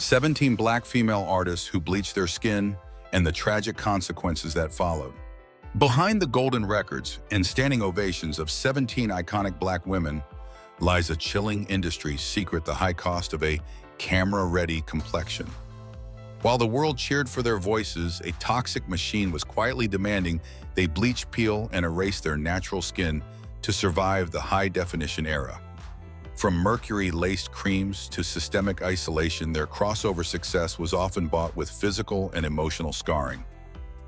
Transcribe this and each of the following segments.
17 black female artists who bleached their skin, and the tragic consequences that followed. Behind the golden records and standing ovations of 17 iconic black women lies a chilling industry secret: the high cost of a camera-ready complexion. While the world cheered for their voices, a toxic machine was quietly demanding they bleach, peel, and erase their natural skin to survive the high-definition era. From mercury-laced creams to systemic isolation, their crossover success was often bought with physical and emotional scarring.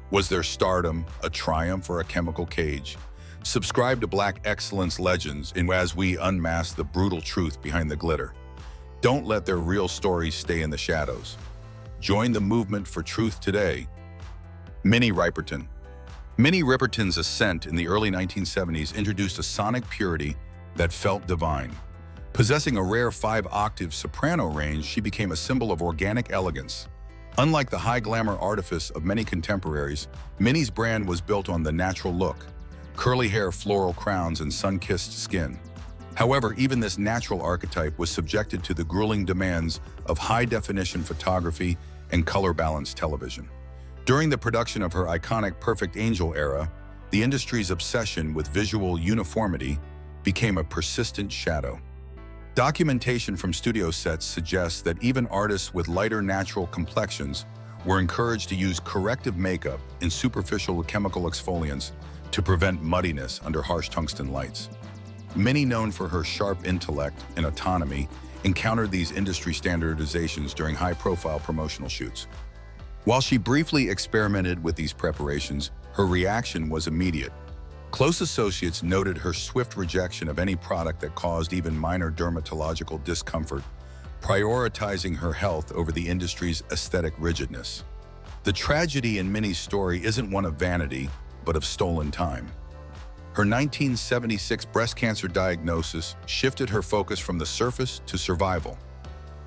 Was their stardom a triumph or a chemical cage? Subscribe to Black Excellence Legends as we unmask the brutal truth behind the glitter. Don't let their real stories stay in the shadows. Join the movement for truth today. Minnie Riperton. Minnie Riperton's ascent in the early 1970s introduced a sonic purity that felt divine. Possessing a rare 5-octave soprano range, she became a symbol of organic elegance. Unlike the high-glamour artifice of many contemporaries, Minnie's brand was built on the natural look: curly hair, floral crowns, and sun-kissed skin. However, even this natural archetype was subjected to the grueling demands of high-definition photography and color-balanced television. During the production of her iconic Perfect Angel era, the industry's obsession with visual uniformity became a persistent shadow. Documentation from studio sets suggests that even artists with lighter natural complexions were encouraged to use corrective makeup and superficial chemical exfoliants to prevent muddiness under harsh tungsten lights. Minnie, known for her sharp intellect and autonomy, encountered these industry standardizations during high-profile promotional shoots. While she briefly experimented with these preparations, her reaction was immediate. Close associates noted her swift rejection of any product that caused even minor dermatological discomfort, prioritizing her health over the industry's aesthetic rigidness. The tragedy in Minnie's story isn't one of vanity, but of stolen time. Her 1976 breast cancer diagnosis shifted her focus from the surface to survival.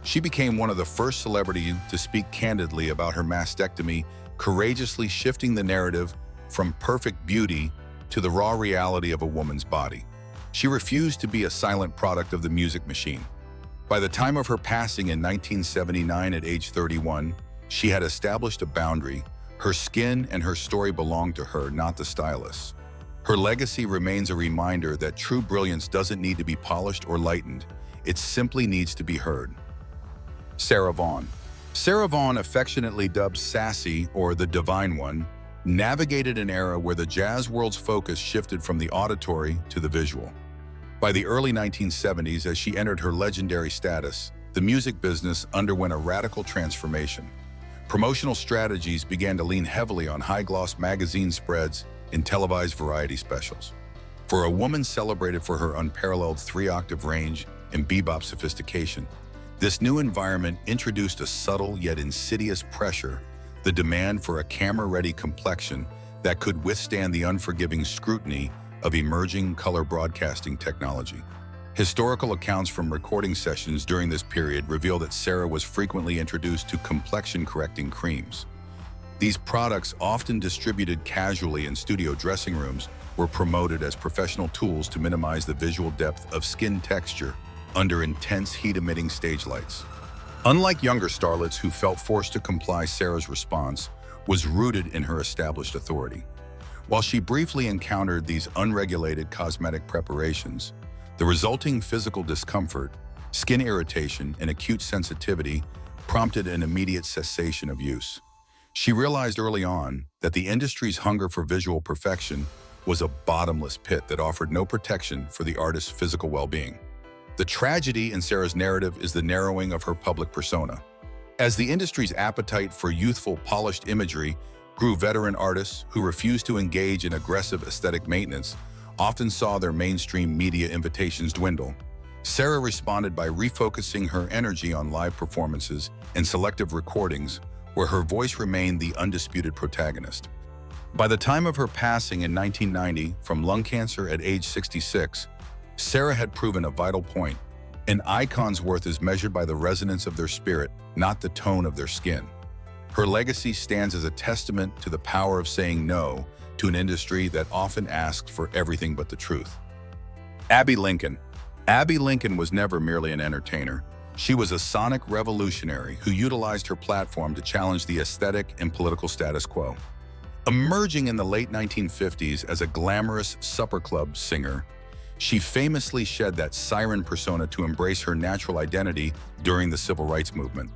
She became one of the first celebrities to speak candidly about her mastectomy, courageously shifting the narrative from perfect beauty to the raw reality of a woman's body. She refused to be a silent product of the music machine. By the time of her passing in 1979 at age 31, she had established a boundary. Her skin and her story belonged to her, not the stylist. Her legacy remains a reminder that true brilliance doesn't need to be polished or lightened. It simply needs to be heard. Sarah Vaughan. Sarah Vaughan, affectionately dubbed Sassy or the Divine One, navigated an era where the jazz world's focus shifted from the auditory to the visual. By the early 1970s, as she entered her legendary status, the music business underwent a radical transformation. Promotional strategies began to lean heavily on high-gloss magazine spreads and televised variety specials. For a woman celebrated for her unparalleled 3-octave range and bebop sophistication, this new environment introduced a subtle yet insidious pressure: the demand for a camera-ready complexion that could withstand the unforgiving scrutiny of emerging color broadcasting technology. Historical accounts from recording sessions during this period reveal that Sarah was frequently introduced to complexion-correcting creams. These products, often distributed casually in studio dressing rooms, were promoted as professional tools to minimize the visual depth of skin texture under intense heat-emitting stage lights. Unlike younger starlets who felt forced to comply, Sarah's response was rooted in her established authority. While she briefly encountered these unregulated cosmetic preparations, the resulting physical discomfort, skin irritation, and acute sensitivity prompted an immediate cessation of use. She realized early on that the industry's hunger for visual perfection was a bottomless pit that offered no protection for the artist's physical well-being. The tragedy in Sarah's narrative is the narrowing of her public persona. As the industry's appetite for youthful, polished imagery grew, veteran artists who refused to engage in aggressive aesthetic maintenance often saw their mainstream media invitations dwindle. Sarah responded by refocusing her energy on live performances and selective recordings, where her voice remained the undisputed protagonist. By the time of her passing in 1990 from lung cancer at age 66, Sarah had proven a vital point: an icon's worth is measured by the resonance of their spirit, not the tone of their skin. Her legacy stands as a testament to the power of saying no to an industry that often asks for everything but the truth. Abbey Lincoln. Abbey Lincoln was never merely an entertainer. She was a sonic revolutionary who utilized her platform to challenge the aesthetic and political status quo. Emerging in the late 1950s as a glamorous supper club singer, she famously shed that siren persona to embrace her natural identity during the civil rights movement.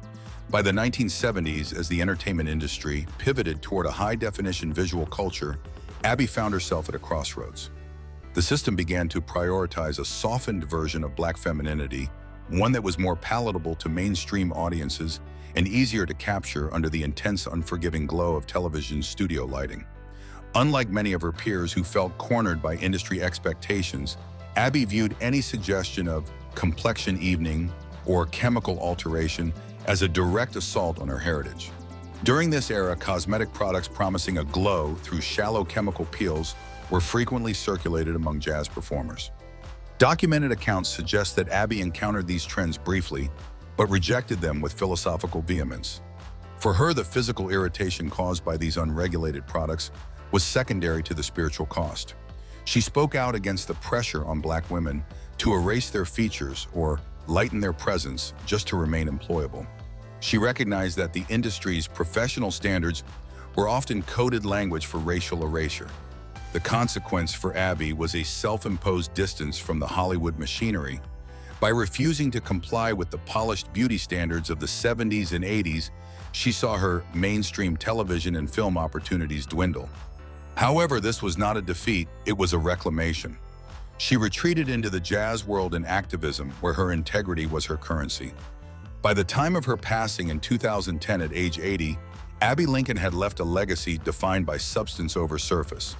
By the 1970s, as the entertainment industry pivoted toward a high-definition visual culture, Abbey found herself at a crossroads. The system began to prioritize a softened version of Black femininity, one that was more palatable to mainstream audiences and easier to capture under the intense, unforgiving glow of television studio lighting. Unlike many of her peers who felt cornered by industry expectations, Abbey viewed any suggestion of complexion evening or chemical alteration as a direct assault on her heritage. During this era, cosmetic products promising a glow through shallow chemical peels were frequently circulated among jazz performers. Documented accounts suggest that Abbey encountered these trends briefly, but rejected them with philosophical vehemence. For her, the physical irritation caused by these unregulated products was secondary to the spiritual cost. She spoke out against the pressure on Black women to erase their features or lighten their presence just to remain employable. She recognized that the industry's professional standards were often coded language for racial erasure. The consequence for Abbey was a self-imposed distance from the Hollywood machinery. By refusing to comply with the polished beauty standards of the 70s and 80s, she saw her mainstream television and film opportunities dwindle. However, this was not a defeat, it was a reclamation. She retreated into the jazz world and activism, where her integrity was her currency. By the time of her passing in 2010 at age 80, Abbey Lincoln had left a legacy defined by substance over surface.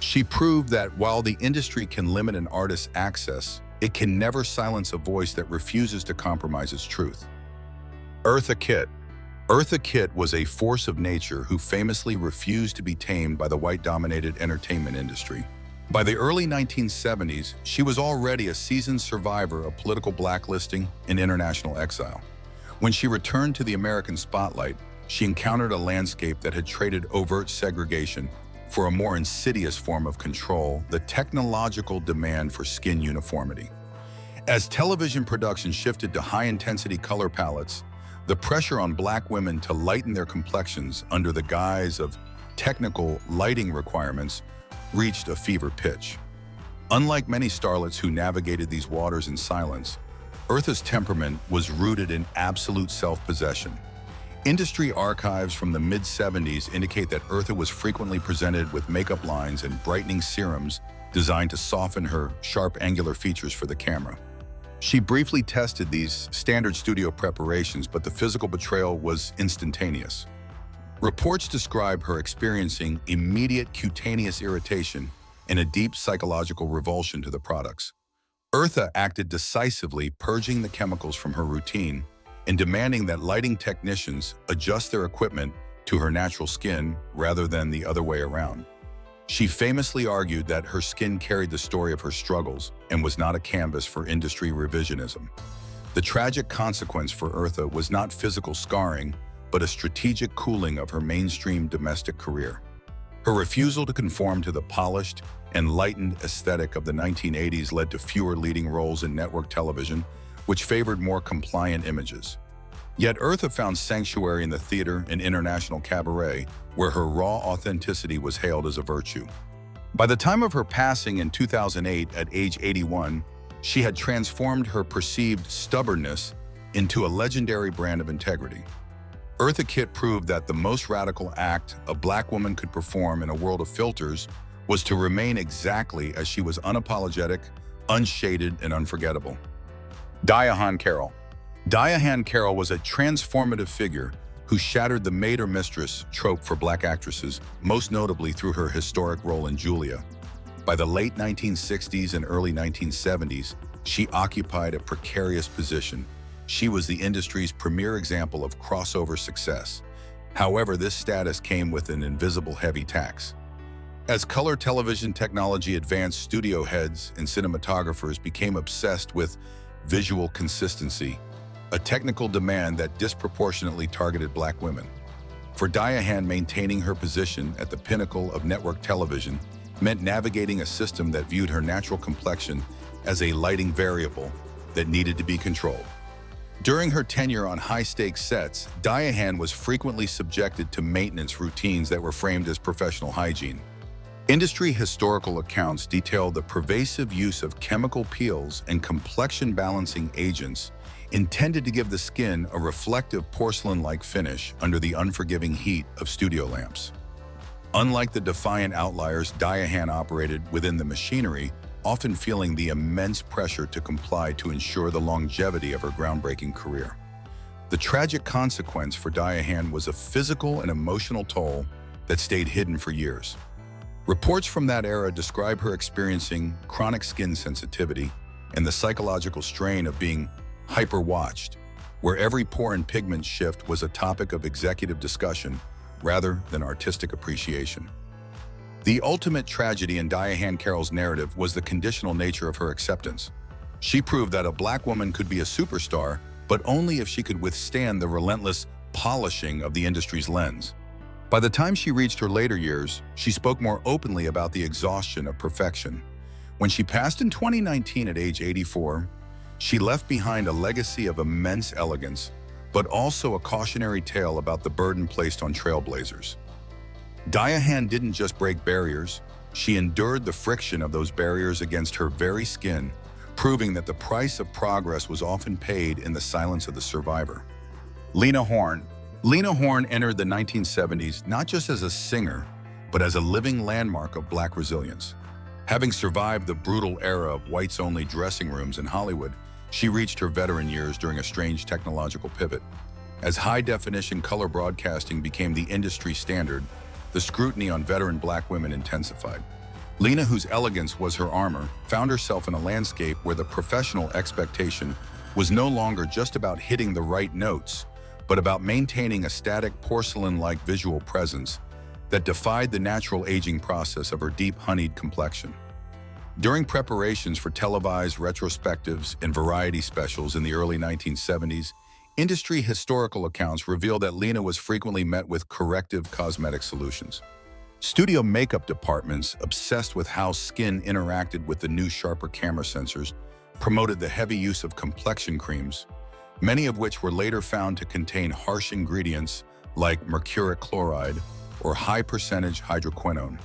She proved that while the industry can limit an artist's access, it can never silence a voice that refuses to compromise its truth. Eartha Kitt. Eartha Kitt was a force of nature who famously refused to be tamed by the white-dominated entertainment industry. By the early 1970s, she was already a seasoned survivor of political blacklisting and international exile. When she returned to the American spotlight, she encountered a landscape that had traded overt segregation for a more insidious form of control: the technological demand for skin uniformity. As television production shifted to high-intensity color palettes, the pressure on Black women to lighten their complexions under the guise of technical lighting requirements reached a fever pitch. Unlike many starlets who navigated these waters in silence, Eartha's temperament was rooted in absolute self-possession. Industry archives from the mid-70s indicate that Eartha was frequently presented with makeup lines and brightening serums designed to soften her sharp, angular features for the camera. She briefly tested these standard studio preparations, but the physical betrayal was instantaneous. Reports describe her experiencing immediate cutaneous irritation and a deep psychological revulsion to the products. Eartha acted decisively, purging the chemicals from her routine and demanding that lighting technicians adjust their equipment to her natural skin rather than the other way around. She famously argued that her skin carried the story of her struggles and was not a canvas for industry revisionism. The tragic consequence for Eartha was not physical scarring, but a strategic cooling of her mainstream domestic career. Her refusal to conform to the polished and lightened aesthetic of the 1980s led to fewer leading roles in network television, which favored more compliant images. Yet Eartha found sanctuary in the theater and international cabaret, where her raw authenticity was hailed as a virtue. By the time of her passing in 2008 at age 81, she had transformed her perceived stubbornness into a legendary brand of integrity. Eartha Kitt proved that the most radical act a Black woman could perform in a world of filters was to remain exactly as she was: unapologetic, unshaded, and unforgettable. Diahann Carroll. Diahann Carroll was a transformative figure who shattered the maid or mistress trope for Black actresses, most notably through her historic role in Julia. By the late 1960s and early 1970s, she occupied a precarious position. She was the industry's premier example of crossover success. However, this status came with an invisible heavy tax. As color television technology advanced, studio heads and cinematographers became obsessed with visual consistency, a technical demand that disproportionately targeted Black women. For Diahann, maintaining her position at the pinnacle of network television meant navigating a system that viewed her natural complexion as a lighting variable that needed to be controlled. During her tenure on high-stakes sets, Diahann was frequently subjected to maintenance routines that were framed as professional hygiene. Industry historical accounts detail the pervasive use of chemical peels and complexion-balancing agents intended to give the skin a reflective porcelain-like finish under the unforgiving heat of studio lamps. Unlike the defiant outliers, Diahann operated within the machinery, often feeling the immense pressure to comply to ensure the longevity of her groundbreaking career. The tragic consequence for Diahann was a physical and emotional toll that stayed hidden for years. Reports from that era describe her experiencing chronic skin sensitivity and the psychological strain of being hyper-watched, where every pore and pigment shift was a topic of executive discussion rather than artistic appreciation. The ultimate tragedy in Diahann Carroll's narrative was the conditional nature of her acceptance. She proved that a black woman could be a superstar, but only if she could withstand the relentless polishing of the industry's lens. By the time she reached her later years, she spoke more openly about the exhaustion of perfection. When she passed in 2019 at age 84, she left behind a legacy of immense elegance, but also a cautionary tale about the burden placed on trailblazers. Diahann didn't just break barriers, she endured the friction of those barriers against her very skin, proving that the price of progress was often paid in the silence of the survivor. Lena Horne. Lena Horne entered the 1970s not just as a singer, but as a living landmark of Black resilience. Having survived the brutal era of whites-only dressing rooms in Hollywood, she reached her veteran years during a strange technological pivot. As high-definition color broadcasting became the industry standard, the scrutiny on veteran Black women intensified. Lena, whose elegance was her armor, found herself in a landscape where the professional expectation was no longer just about hitting the right notes, but about maintaining a static porcelain-like visual presence that defied the natural aging process of her deep honeyed complexion. During preparations for televised retrospectives and variety specials in the early 1970s, industry historical accounts reveal that Lena was frequently met with corrective cosmetic solutions. Studio makeup departments, obsessed with how skin interacted with the new sharper camera sensors, promoted the heavy use of complexion creams, many of which were later found to contain harsh ingredients like mercuric chloride or high-percentage hydroquinone.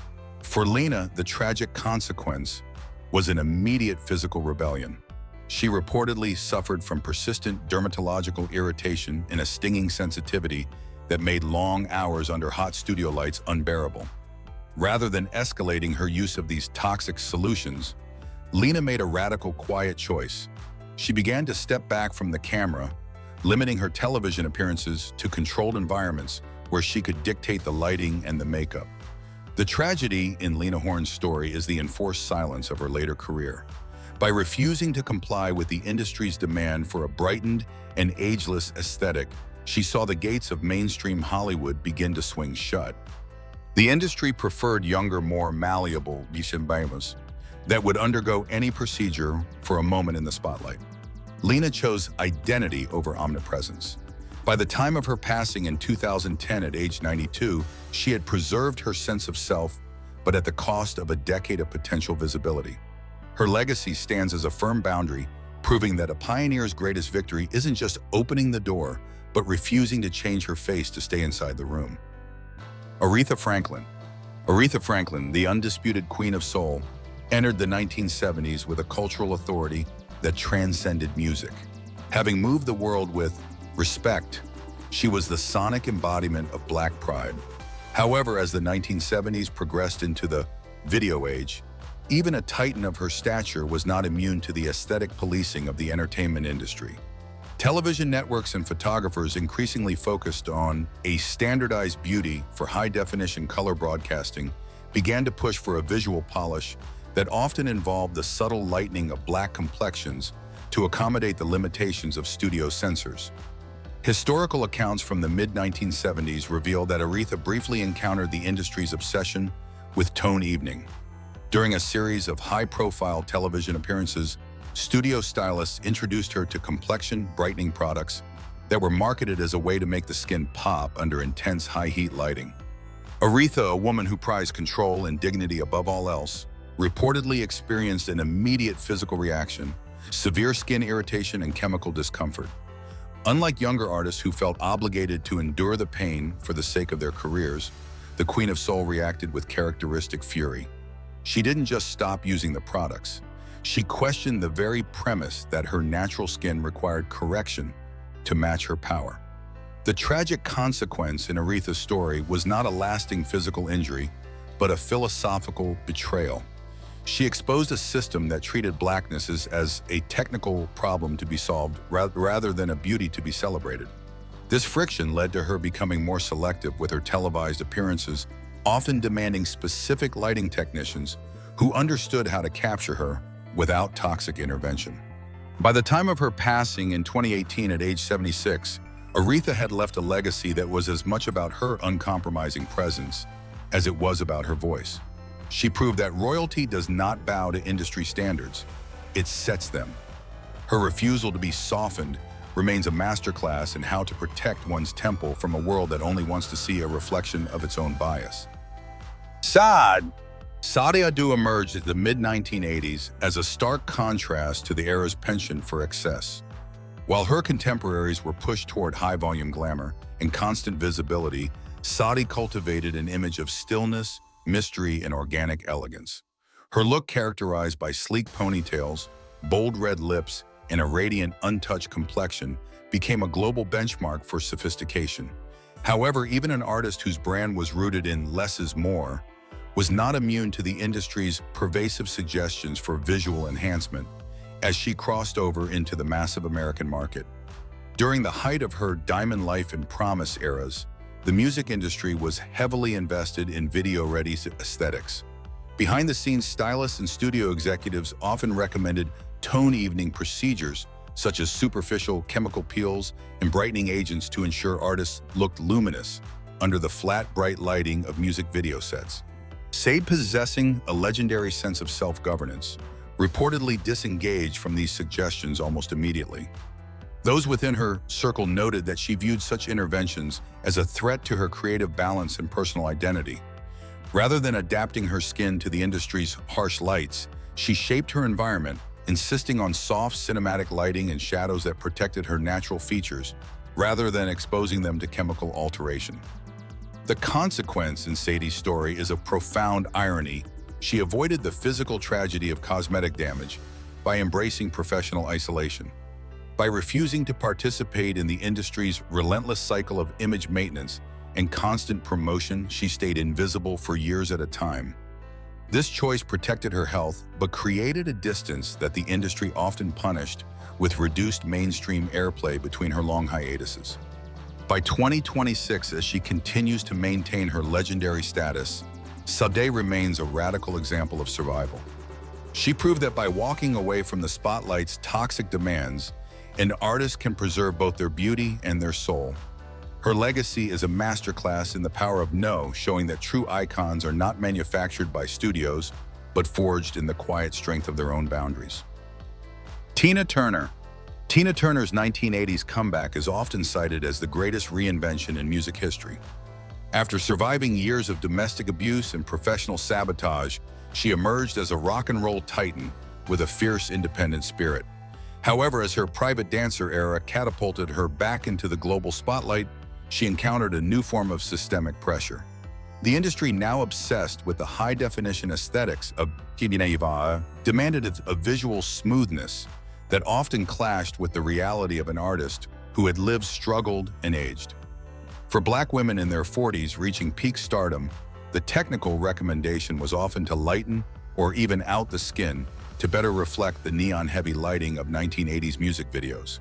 For Lena, the tragic consequence was an immediate physical rebellion. She reportedly suffered from persistent dermatological irritation and a stinging sensitivity that made long hours under hot studio lights unbearable. Rather than escalating her use of these toxic solutions, Lena made a radical, quiet choice. She began to step back from the camera, limiting her television appearances to controlled environments where she could dictate the lighting and the makeup. The tragedy in Lena Horne's story is the enforced silence of her later career. By refusing to comply with the industry's demand for a brightened and ageless aesthetic, she saw the gates of mainstream Hollywood begin to swing shut. The industry preferred younger, more malleable bichembamos that would undergo any procedure for a moment in the spotlight. Lena chose identity over omnipresence. By the time of her passing in 2010 at age 92, she had preserved her sense of self, but at the cost of a decade of potential visibility. Her legacy stands as a firm boundary, proving that a pioneer's greatest victory isn't just opening the door, but refusing to change her face to stay inside the room. Aretha Franklin. Aretha Franklin, the undisputed queen of soul, entered the 1970s with a cultural authority that transcended music. Having moved the world with respect, she was the sonic embodiment of Black pride. However, as the 1970s progressed into the video age, even a titan of her stature was not immune to the aesthetic policing of the entertainment industry. Television networks and photographers increasingly focused on a standardized beauty for high-definition color broadcasting began to push for a visual polish that often involved the subtle lightening of Black complexions to accommodate the limitations of studio censors. Historical accounts from the mid-1970s reveal that Aretha briefly encountered the industry's obsession with tone evening. During a series of high-profile television appearances, studio stylists introduced her to complexion brightening products that were marketed as a way to make the skin pop under intense high-heat lighting. Aretha, a woman who prized control and dignity above all else, reportedly experienced an immediate physical reaction, severe skin irritation and chemical discomfort. Unlike younger artists who felt obligated to endure the pain for the sake of their careers, the Queen of Soul reacted with characteristic fury. She didn't just stop using the products. She questioned the very premise that her natural skin required correction to match her power. The tragic consequence in Aretha's story was not a lasting physical injury, but a philosophical betrayal. She exposed a system that treated blackness as a technical problem to be solved rather than a beauty to be celebrated. This friction led to her becoming more selective with her televised appearances, often demanding specific lighting technicians who understood how to capture her without toxic intervention. By the time of her passing in 2018 at age 76, Aretha had left a legacy that was as much about her uncompromising presence as it was about her voice. She proved that royalty does not bow to industry standards, it sets them. Her refusal to be softened remains a masterclass in how to protect one's temple from a world that only wants to see a reflection of its own bias. Sade Adu emerged in the mid-1980s as a stark contrast to the era's penchant for excess. While her contemporaries were pushed toward high-volume glamour and constant visibility, Sade cultivated an image of stillness, mystery, and organic elegance. Her look, characterized by sleek ponytails, bold red lips, and a radiant, untouched complexion, became a global benchmark for sophistication. However, even an artist whose brand was rooted in less is more was not immune to the industry's pervasive suggestions for visual enhancement as she crossed over into the massive American market. During the height of her Diamond Life and Promise eras, the music industry was heavily invested in video-ready aesthetics. Behind-the-scenes stylists and studio executives often recommended tone evening procedures such as superficial chemical peels and brightening agents to ensure artists looked luminous under the flat, bright lighting of music video sets. Sade, possessing a legendary sense of self-governance, reportedly disengaged from these suggestions almost immediately. Those within her circle noted that she viewed such interventions as a threat to her creative balance and personal identity. Rather than adapting her skin to the industry's harsh lights, she shaped her environment, insisting on soft cinematic lighting and shadows that protected her natural features, rather than exposing them to chemical alteration. The consequence in Sade's story is a profound irony. She avoided the physical tragedy of cosmetic damage by embracing professional isolation. By refusing to participate in the industry's relentless cycle of image maintenance and constant promotion, she stayed invisible for years at a time. This choice protected her health, but created a distance that the industry often punished with reduced mainstream airplay between her long hiatuses. By 2026, as she continues to maintain her legendary status, Sade remains a radical example of survival. She proved that by walking away from the spotlight's toxic demands, an artist can preserve both their beauty and their soul. Her legacy is a masterclass in the power of no, showing that true icons are not manufactured by studios, but forged in the quiet strength of their own boundaries. Tina Turner. Tina Turner's 1980s comeback is often cited as the greatest reinvention in music history. After surviving years of domestic abuse and professional sabotage, she emerged as a rock and roll titan with a fierce, independent spirit. However, as her private dancer era catapulted her back into the global spotlight, she encountered a new form of systemic pressure. The industry, now obsessed with the high-definition aesthetics of Diva, demanded a visual smoothness that often clashed with the reality of an artist who had lived, struggled, and aged. For Black women in their 40s reaching peak stardom, the technical recommendation was often to lighten or even out the skin to better reflect the neon-heavy lighting of 1980s music videos.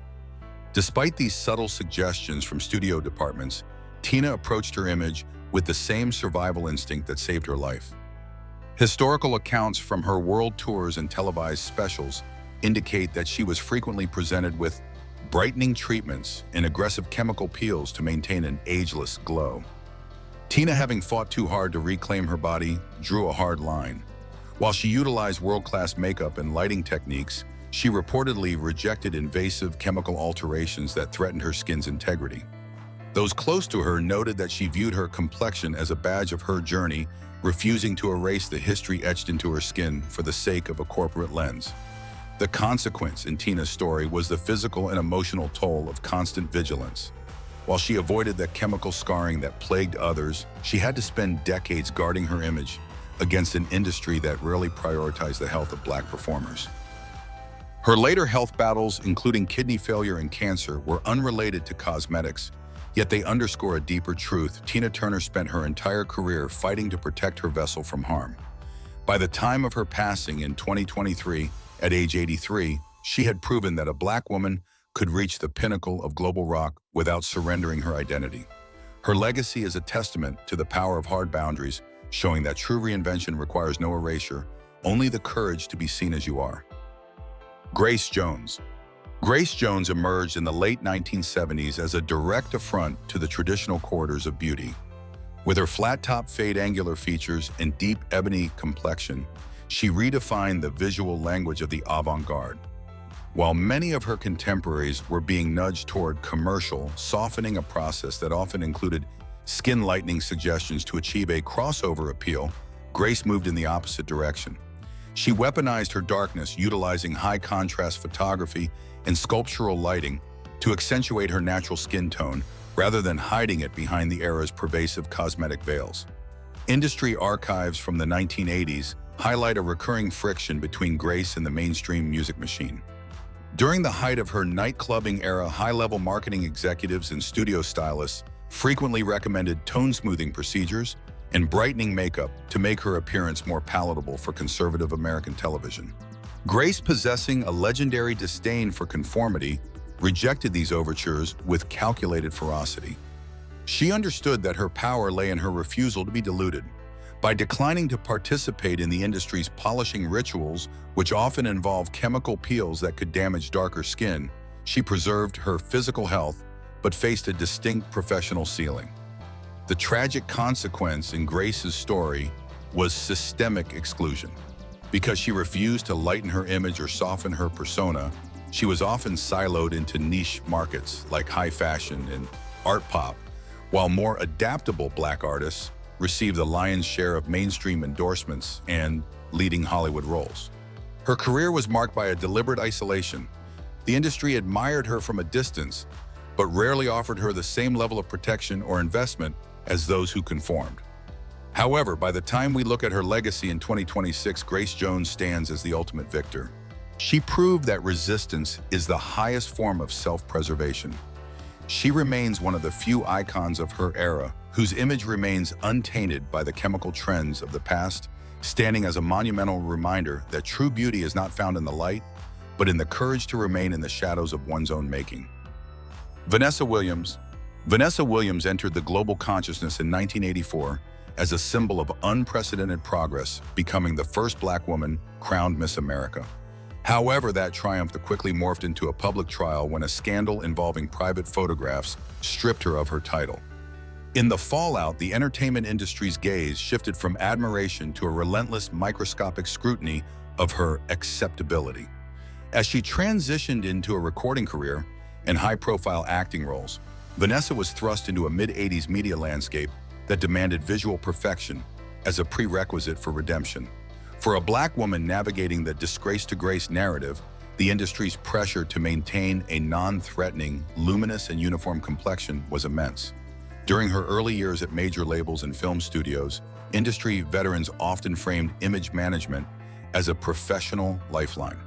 Despite these subtle suggestions from studio departments, Tina approached her image with the same survival instinct that saved her life. Historical accounts from her world tours and televised specials indicate that she was frequently presented with brightening treatments and aggressive chemical peels to maintain an ageless glow. Tina, having fought too hard to reclaim her body, drew a hard line. While she utilized world-class makeup and lighting techniques, she reportedly rejected invasive chemical alterations that threatened her skin's integrity. Those close to her noted that she viewed her complexion as a badge of her journey, refusing to erase the history etched into her skin for the sake of a corporate lens. The consequence in Tina's story was the physical and emotional toll of constant vigilance. While she avoided the chemical scarring that plagued others, she had to spend decades guarding her image against an industry that rarely prioritized the health of Black performers. Her later health battles, including kidney failure and cancer, were unrelated to cosmetics, yet they underscore a deeper truth. Tina Turner spent her entire career fighting to protect her vessel from harm. By the time of her passing in 2023, at age 83, she had proven that a Black woman could reach the pinnacle of global rock without surrendering her identity. Her legacy is a testament to the power of hard boundaries, showing that true reinvention requires no erasure, only the courage to be seen as you are. Grace Jones. Grace Jones emerged in the late 1970s as a direct affront to the traditional corridors of beauty. With her flat-top fade angular features and deep ebony complexion, she redefined the visual language of the avant-garde. While many of her contemporaries were being nudged toward commercial, softening a process that often included skin lightening suggestions to achieve a crossover appeal, Grace moved in the opposite direction. She weaponized her darkness, utilizing high-contrast photography and sculptural lighting to accentuate her natural skin tone, rather than hiding it behind the era's pervasive cosmetic veils. Industry archives from the 1980s highlight a recurring friction between Grace and the mainstream music machine. During the height of her nightclubbing era, high-level marketing executives and studio stylists frequently recommended tone-smoothing procedures and brightening makeup to make her appearance more palatable for conservative American television. Grace, possessing a legendary disdain for conformity, rejected these overtures with calculated ferocity. She understood that her power lay in her refusal to be diluted. By declining to participate in the industry's polishing rituals, which often involve chemical peels that could damage darker skin, she preserved her physical health but faced a distinct professional ceiling. The tragic consequence in Grace's story was systemic exclusion. Because she refused to lighten her image or soften her persona, she was often siloed into niche markets like high fashion and art pop, while more adaptable Black artists received the lion's share of mainstream endorsements and leading Hollywood roles. Her career was marked by a deliberate isolation. The industry admired her from a distance, but rarely offered her the same level of protection or investment as those who conformed. However, by the time we look at her legacy in 2026, Grace Jones stands as the ultimate victor. She proved that resistance is the highest form of self-preservation. She remains one of the few icons of her era whose image remains untainted by the chemical trends of the past, standing as a monumental reminder that true beauty is not found in the light, but in the courage to remain in the shadows of one's own making. Vanessa Williams. Vanessa Williams entered the global consciousness in 1984 as a symbol of unprecedented progress, becoming the first Black woman crowned Miss America. However, that triumph quickly morphed into a public trial when a scandal involving private photographs stripped her of her title. In the fallout, the entertainment industry's gaze shifted from admiration to a relentless microscopic scrutiny of her acceptability. As she transitioned into a recording career and high-profile acting roles, Vanessa was thrust into a mid-'80s media landscape that demanded visual perfection as a prerequisite for redemption. For a Black woman navigating the disgrace to grace narrative, the industry's pressure to maintain a non-threatening, luminous and uniform complexion was immense. During her early years at major labels and film studios, industry veterans often framed image management as a professional lifeline.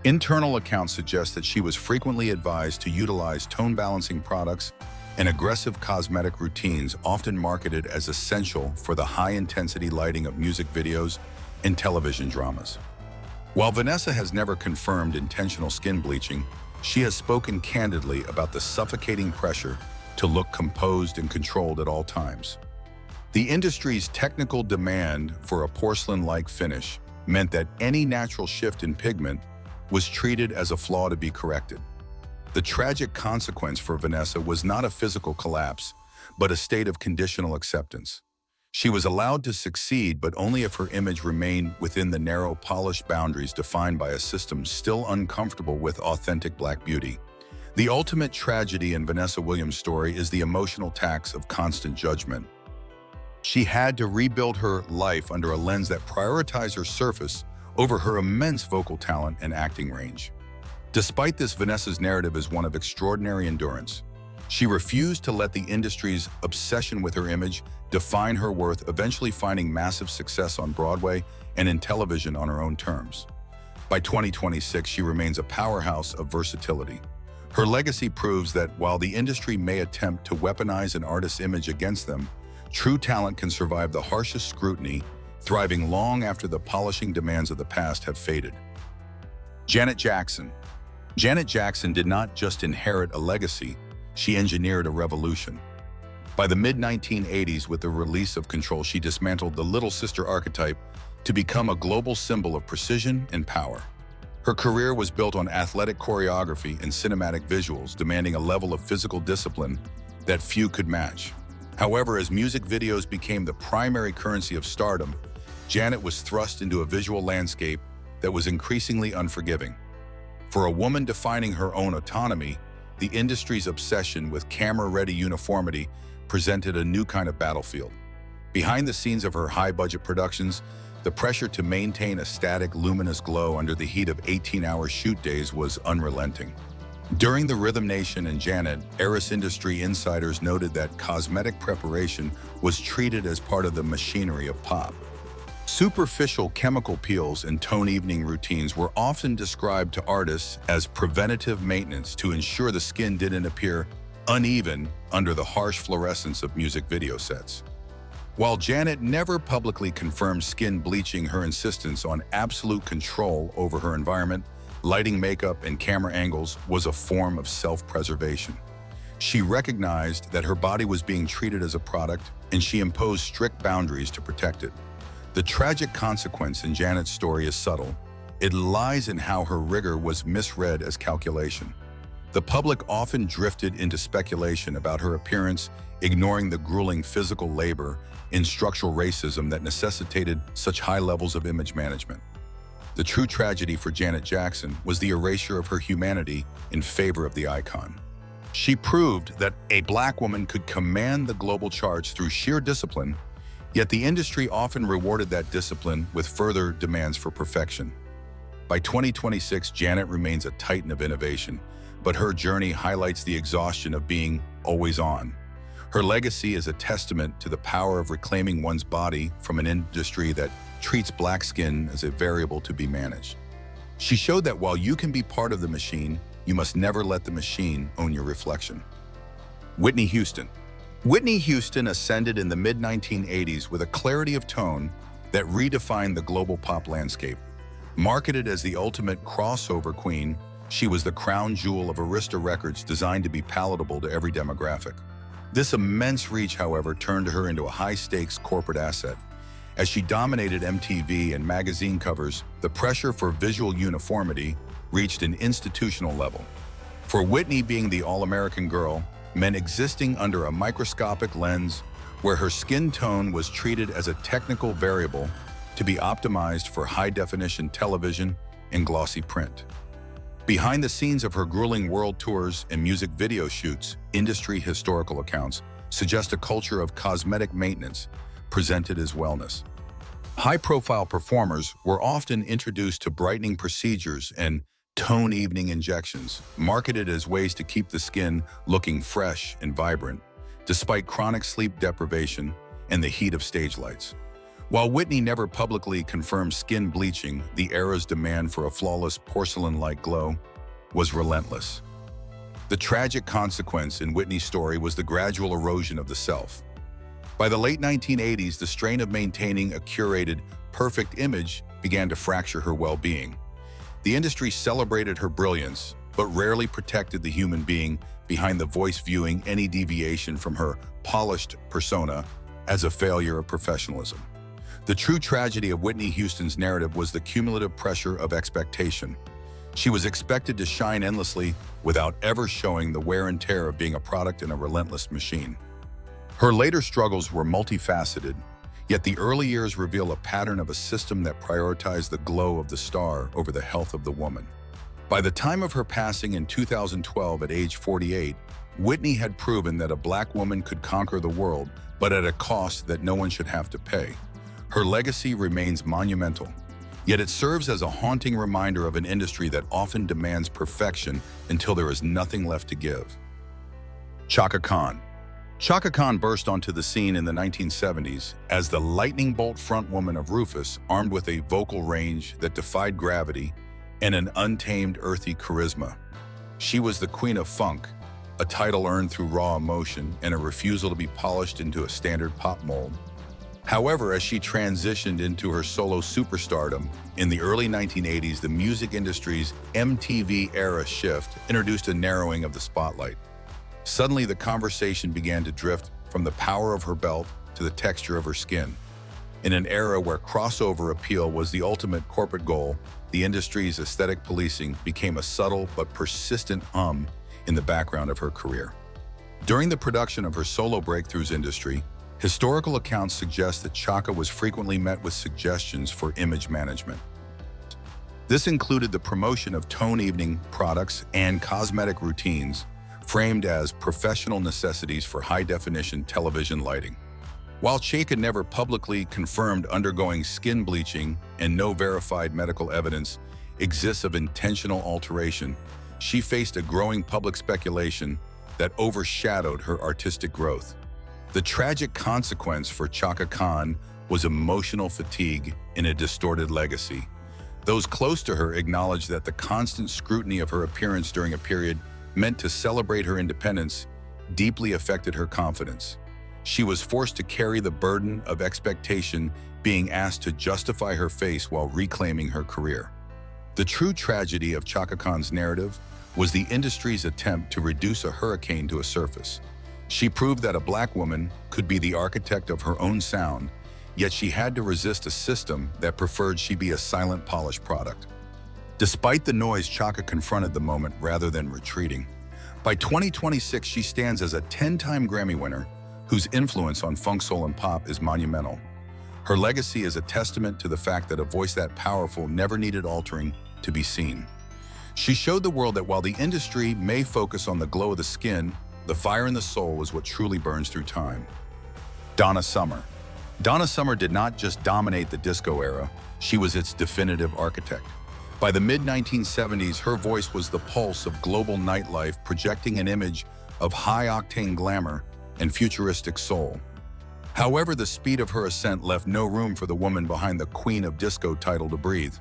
Internal accounts suggest that she was frequently advised to utilize tone-balancing products and aggressive cosmetic routines, often marketed as essential for the high-intensity lighting of music videos and television dramas. While Vanessa has never confirmed intentional skin bleaching, she has spoken candidly about the suffocating pressure to look composed and controlled at all times. The industry's technical demand for a porcelain-like finish meant that any natural shift in pigment was treated as a flaw to be corrected. The tragic consequence for Vanessa was not a physical collapse, but a state of conditional acceptance. She was allowed to succeed, but only if her image remained within the narrow, polished boundaries defined by a system still uncomfortable with authentic Black beauty. The ultimate tragedy in Vanessa Williams' story is the emotional tax of constant judgment. She had to rebuild her life under a lens that prioritized her surface over her immense vocal talent and acting range. Despite this, Vanessa's narrative is one of extraordinary endurance. She refused to let the industry's obsession with her image define her worth, eventually finding massive success on Broadway and in television on her own terms. By 2026, she remains a powerhouse of versatility. Her legacy proves that while the industry may attempt to weaponize an artist's image against them, true talent can survive the harshest scrutiny, thriving long after the polishing demands of the past have faded. Janet Jackson. Janet Jackson did not just inherit a legacy, she engineered a revolution. By the mid-1980s, with the release of Control, she dismantled the little sister archetype to become a global symbol of precision and power. Her career was built on athletic choreography and cinematic visuals, demanding a level of physical discipline that few could match. However, as music videos became the primary currency of stardom, Janet was thrust into a visual landscape that was increasingly unforgiving. For a woman defining her own autonomy, the industry's obsession with camera-ready uniformity presented a new kind of battlefield. Behind the scenes of her high-budget productions, the pressure to maintain a static, luminous glow under the heat of 18-hour shoot days was unrelenting. During the Rhythm Nation and Janet, Eras industry insiders noted that cosmetic preparation was treated as part of the machinery of pop. Superficial chemical peels and tone evening routines were often described to artists as preventative maintenance to ensure the skin didn't appear uneven under the harsh fluorescence of music video sets. While Janet never publicly confirmed skin bleaching, her insistence on absolute control over her environment, lighting, makeup, and camera angles was a form of self-preservation. She recognized that her body was being treated as a product, and she imposed strict boundaries to protect it. The tragic consequence in Janet's story is subtle. It lies in how her rigor was misread as calculation. The public often drifted into speculation about her appearance, ignoring the grueling physical labor and structural racism that necessitated such high levels of image management. The true tragedy for Janet Jackson was the erasure of her humanity in favor of the icon. She proved that a Black woman could command the global charts through sheer discipline, yet the industry often rewarded that discipline with further demands for perfection. By 2026, Janet remains a titan of innovation, but her journey highlights the exhaustion of being always on. Her legacy is a testament to the power of reclaiming one's body from an industry that treats Black skin as a variable to be managed. She showed that while you can be part of the machine, you must never let the machine own your reflection. Whitney Houston. Whitney Houston ascended in the mid-1980s with a clarity of tone that redefined the global pop landscape. Marketed as the ultimate crossover queen, she was the crown jewel of Arista Records, designed to be palatable to every demographic. This immense reach, however, turned her into a high-stakes corporate asset. As she dominated MTV and magazine covers, the pressure for visual uniformity reached an institutional level. For Whitney, being the all-American girl meant existing under a microscopic lens where her skin tone was treated as a technical variable to be optimized for high-definition television and glossy print. Behind the scenes of her grueling world tours and music video shoots, industry historical accounts suggest a culture of cosmetic maintenance presented as wellness. High-profile performers were often introduced to brightening procedures and tone evening injections, marketed as ways to keep the skin looking fresh and vibrant, despite chronic sleep deprivation and the heat of stage lights. While Whitney never publicly confirmed skin bleaching, the era's demand for a flawless porcelain-like glow was relentless. The tragic consequence in Whitney's story was the gradual erosion of the self. By the late 1980s, the strain of maintaining a curated, perfect image began to fracture her well-being. The industry celebrated her brilliance, but rarely protected the human being behind the voice, viewing any deviation from her polished persona as a failure of professionalism. The true tragedy of Whitney Houston's narrative was the cumulative pressure of expectation. She was expected to shine endlessly without ever showing the wear and tear of being a product in a relentless machine. Her later struggles were multifaceted, yet the early years reveal a pattern of a system that prioritized the glow of the star over the health of the woman. By the time of her passing in 2012 at age 48, Whitney had proven that a Black woman could conquer the world, but at a cost that no one should have to pay. Her legacy remains monumental, Yet it serves as a haunting reminder of an industry that often demands perfection until there is nothing left to give. Chaka Khan. Chaka Khan burst onto the scene in the 1970s as the lightning bolt frontwoman of Rufus, armed with a vocal range that defied gravity and an untamed earthy charisma. She was the queen of funk, a title earned through raw emotion and a refusal to be polished into a standard pop mold. However, as she transitioned into her solo superstardom in the early 1980s, the music industry's MTV era shift introduced a narrowing of the spotlight. Suddenly, the conversation began to drift from the power of her belt to the texture of her skin. In an era where crossover appeal was the ultimate corporate goal, the industry's aesthetic policing became a subtle but persistent hum in the background of her career. During the production of her solo breakthroughs industry, historical accounts suggest that Chaka was frequently met with suggestions for image management. This included the promotion of tone evening products and cosmetic routines, framed as professional necessities for high-definition television lighting. While Chaka never publicly confirmed undergoing skin bleaching and no verified medical evidence exists of intentional alteration, she faced a growing public speculation that overshadowed her artistic growth. The tragic consequence for Chaka Khan was emotional fatigue in a distorted legacy. Those close to her acknowledged that the constant scrutiny of her appearance during a period meant to celebrate her independence deeply affected her confidence. She was forced to carry the burden of expectation, being asked to justify her face while reclaiming her career. The true tragedy of Chaka Khan's narrative was the industry's attempt to reduce a hurricane to a surface. She proved that a black woman could be the architect of her own sound, yet she had to resist a system that preferred she be a silent, polished product. Despite the noise, Chaka confronted the moment rather than retreating. By 2026, she stands as a 10-time Grammy winner whose influence on funk, soul, and pop is monumental. Her legacy is a testament to the fact that a voice that powerful never needed altering to be seen. She showed the world that while the industry may focus on the glow of the skin, the fire in the soul is what truly burns through time. Donna Summer. Donna Summer did not just dominate the disco era, she was its definitive architect. By the mid-1970s, her voice was the pulse of global nightlife, projecting an image of high-octane glamour and futuristic soul. However, the speed of her ascent left no room for the woman behind the Queen of Disco title to breathe.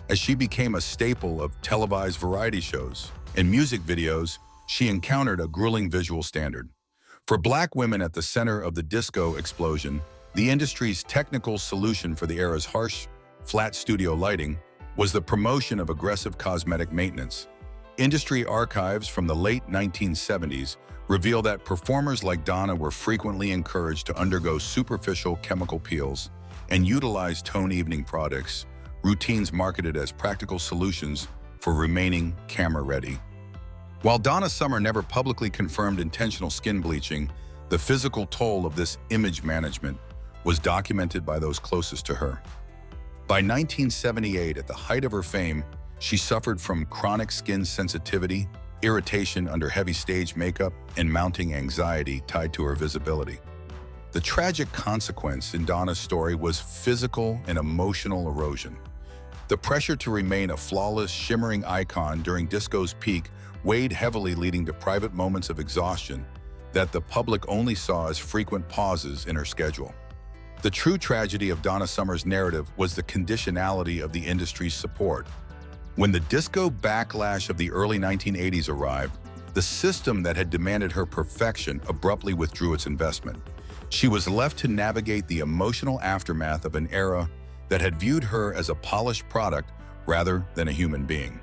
As she became a staple of televised variety shows and music videos, she encountered a grueling visual standard. For black women at the center of the disco explosion, the industry's technical solution for the era's harsh, flat studio lighting was the promotion of aggressive cosmetic maintenance. Industry archives from the late 1970s reveal that performers like Donna were frequently encouraged to undergo superficial chemical peels and utilize tone evening products, routines marketed as practical solutions for remaining camera-ready. While Donna Summer never publicly confirmed intentional skin bleaching, the physical toll of this image management was documented by those closest to her. By 1978, at the height of her fame, she suffered from chronic skin sensitivity, irritation under heavy stage makeup, and mounting anxiety tied to her visibility. The tragic consequence in Donna's story was physical and emotional erosion. The pressure to remain a flawless, shimmering icon during disco's peak weighed heavily, leading to private moments of exhaustion that the public only saw as frequent pauses in her schedule. The true tragedy of Donna Summer's narrative was the conditionality of the industry's support. When the disco backlash of the early 1980s arrived, the system that had demanded her perfection abruptly withdrew its investment. She was left to navigate the emotional aftermath of an era that had viewed her as a polished product rather than a human being.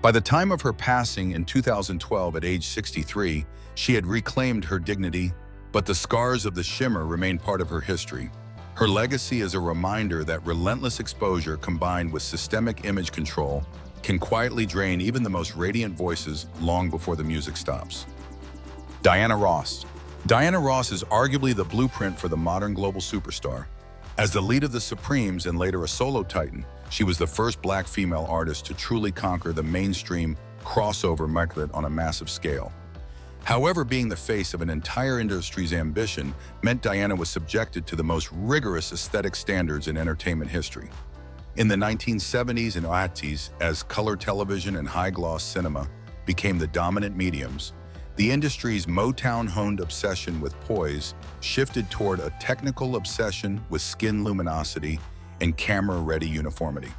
By the time of her passing in 2012 at age 63, she had reclaimed her dignity, but the scars of the shimmer remained part of her history. Her legacy is a reminder that relentless exposure combined with systemic image control can quietly drain even the most radiant voices long before the music stops. Diana Ross. Diana Ross is arguably the blueprint for the modern global superstar. As the lead of the Supremes and later a solo titan, she was the first black female artist to truly conquer the mainstream crossover market on a massive scale. However, being the face of an entire industry's ambition meant Diana was subjected to the most rigorous aesthetic standards in entertainment history. In the 1970s and 80s, as color television and high-gloss cinema became the dominant mediums, the industry's Motown-honed obsession with poise shifted toward a technical obsession with skin luminosity and camera-ready uniformity.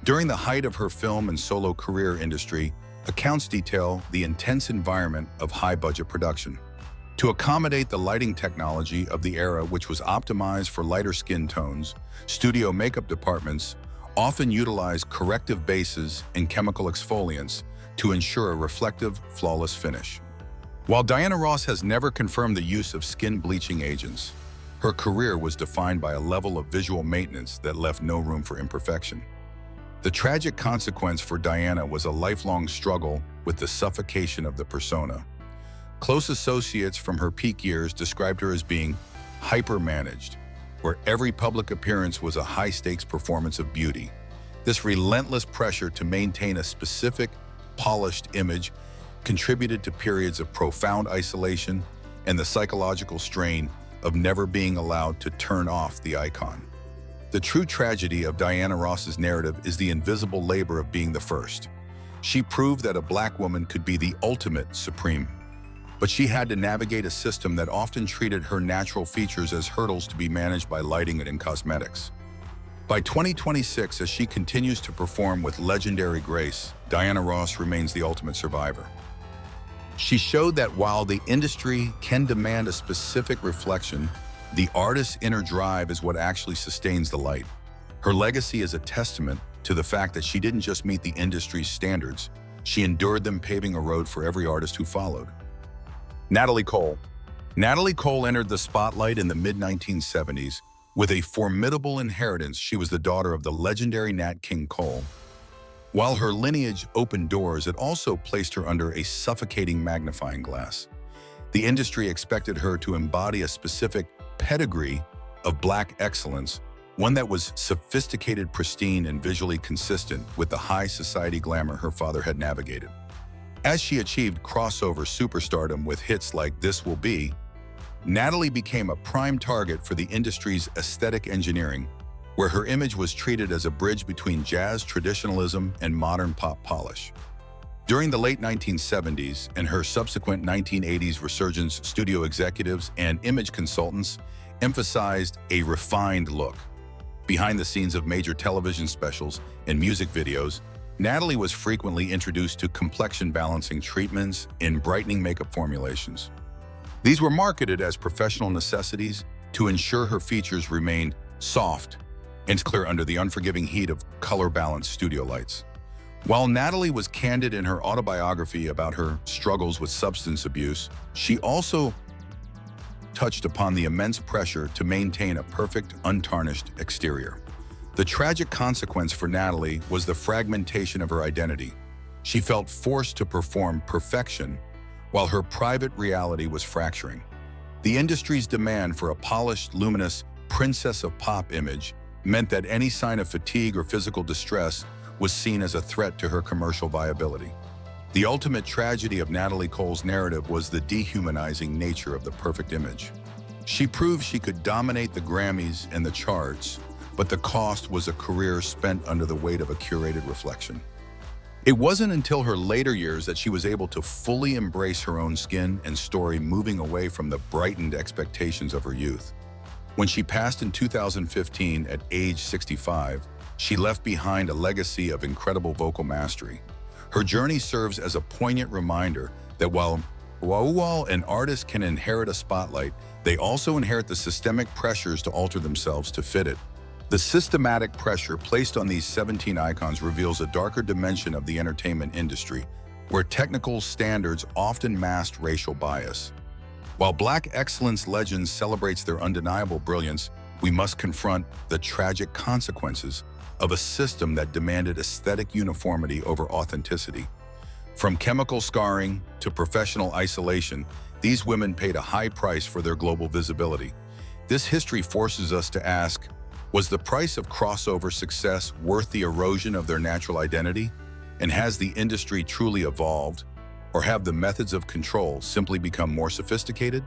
During the height of her film and solo career industry, accounts detail the intense environment of high-budget production. To accommodate the lighting technology of the era, which was optimized for lighter skin tones, studio makeup departments often utilized corrective bases and chemical exfoliants to ensure a reflective, flawless finish. While Diana Ross has never confirmed the use of skin bleaching agents, her career was defined by a level of visual maintenance that left no room for imperfection. The tragic consequence for Diana was a lifelong struggle with the suffocation of the persona. Close associates from her peak years described her as being hyper-managed, where every public appearance was a high-stakes performance of beauty. This relentless pressure to maintain a specific, polished image contributed to periods of profound isolation and the psychological strain of never being allowed to turn off the icon. The true tragedy of Diana Ross's narrative is the invisible labor of being the first. She proved that a Black woman could be the ultimate supreme, but she had to navigate a system that often treated her natural features as hurdles to be managed by lighting and cosmetics. By 2026, as she continues to perform with legendary grace, Diana Ross remains the ultimate survivor. She showed that while the industry can demand a specific reflection, the artist's inner drive is what actually sustains the light. Her legacy is a testament to the fact that she didn't just meet the industry's standards, she endured them, paving a road for every artist who followed. Natalie Cole. Natalie Cole entered the spotlight in the mid-1970s. With a formidable inheritance, she was the daughter of the legendary Nat King Cole. While her lineage opened doors, it also placed her under a suffocating magnifying glass. The industry expected her to embody a specific pedigree of Black excellence, one that was sophisticated, pristine, and visually consistent with the high society glamour her father had navigated. As she achieved crossover superstardom with hits like This Will Be, Natalie became a prime target for the industry's aesthetic engineering, where her image was treated as a bridge between jazz traditionalism and modern pop polish. During the late 1970s and her subsequent 1980s resurgence, studio executives and image consultants emphasized a refined look. Behind the scenes of major television specials and music videos, Natalie was frequently introduced to complexion balancing treatments and brightening makeup formulations. These were marketed as professional necessities to ensure her features remained soft and clear under the unforgiving heat of color-balanced studio lights. While Natalie was candid in her autobiography about her struggles with substance abuse, she also touched upon the immense pressure to maintain a perfect, untarnished exterior. The tragic consequence for Natalie was the fragmentation of her identity. She felt forced to perform perfection while her private reality was fracturing. The industry's demand for a polished, luminous princess of pop image meant that any sign of fatigue or physical distress was seen as a threat to her commercial viability. The ultimate tragedy of Natalie Cole's narrative was the dehumanizing nature of the perfect image. She proved she could dominate the Grammys and the charts, but the cost was a career spent under the weight of a curated reflection. It wasn't until her later years that she was able to fully embrace her own skin and story, moving away from the brightened expectations of her youth. When she passed in 2015 at age 65, she left behind a legacy of incredible vocal mastery. Her journey serves as a poignant reminder that while an artist can inherit a spotlight, they also inherit the systemic pressures to alter themselves to fit it. The systematic pressure placed on these 17 icons reveals a darker dimension of the entertainment industry, where technical standards often masked racial bias. While Black excellence legends celebrates their undeniable brilliance, we must confront the tragic consequences of a system that demanded aesthetic uniformity over authenticity. From chemical scarring to professional isolation, these women paid a high price for their global visibility. This history forces us to ask, was the price of crossover success worth the erosion of their natural identity? And has the industry truly evolved, or have the methods of control simply become more sophisticated?